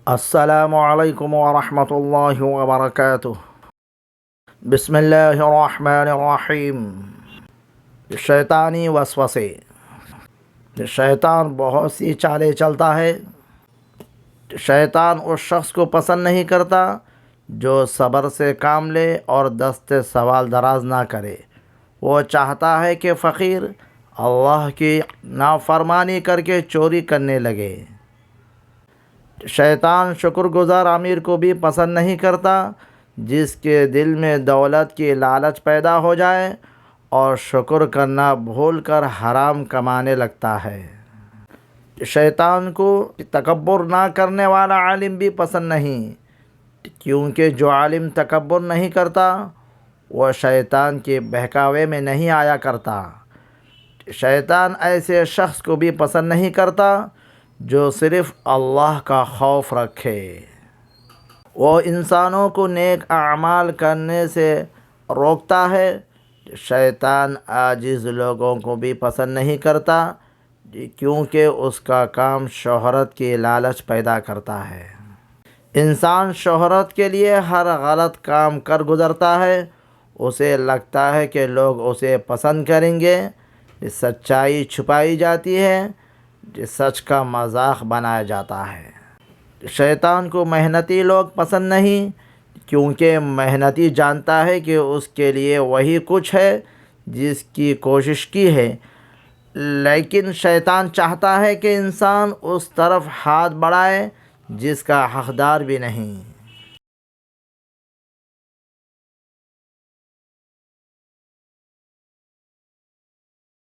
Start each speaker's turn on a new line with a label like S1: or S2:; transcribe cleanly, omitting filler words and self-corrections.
S1: السلام علیکم ورحمۃ اللہ وبرکاتہ۔ بسم اللہ الرحمن الرحیم۔ شیطانی وسوسے۔ شیطان بہت سی چالیں چلتا ہے۔ شیطان اس شخص کو پسند نہیں کرتا جو صبر سے کام لے اور دست سوال دراز نہ کرے۔ وہ چاہتا ہے کہ فقیر اللہ کی نافرمانی کر کے چوری کرنے لگے۔ شیطان شکر گزار امیر کو بھی پسند نہیں کرتا جس کے دل میں دولت کی لالچ پیدا ہو جائے اور شکر کرنا بھول کر حرام کمانے لگتا ہے۔ شیطان کو تکبر نہ کرنے والا عالم بھی پسند نہیں، کیونکہ جو عالم تکبر نہیں کرتا وہ شیطان کے بہکاوے میں نہیں آیا کرتا۔ شیطان ایسے شخص کو بھی پسند نہیں کرتا جو صرف اللہ کا خوف رکھے۔ وہ انسانوں کو نیک اعمال کرنے سے روکتا ہے۔ شیطان عاجز لوگوں کو بھی پسند نہیں کرتا کیونکہ اس کا کام شہرت کی لالچ پیدا کرتا ہے۔ انسان شہرت کے لیے ہر غلط کام کر گزرتا ہے۔ اسے لگتا ہے کہ لوگ اسے پسند کریں گے۔ سچائی چھپائی جاتی ہے، سچ کا مذاق بنایا جاتا ہے۔ شیطان کو محنتی لوگ پسند نہیں، کیونکہ محنتی جانتا ہے کہ اس کے لیے وہی کچھ ہے جس کی کوشش کی ہے، لیکن شیطان چاہتا ہے کہ انسان اس طرف ہاتھ بڑھائے جس کا حقدار بھی نہیں۔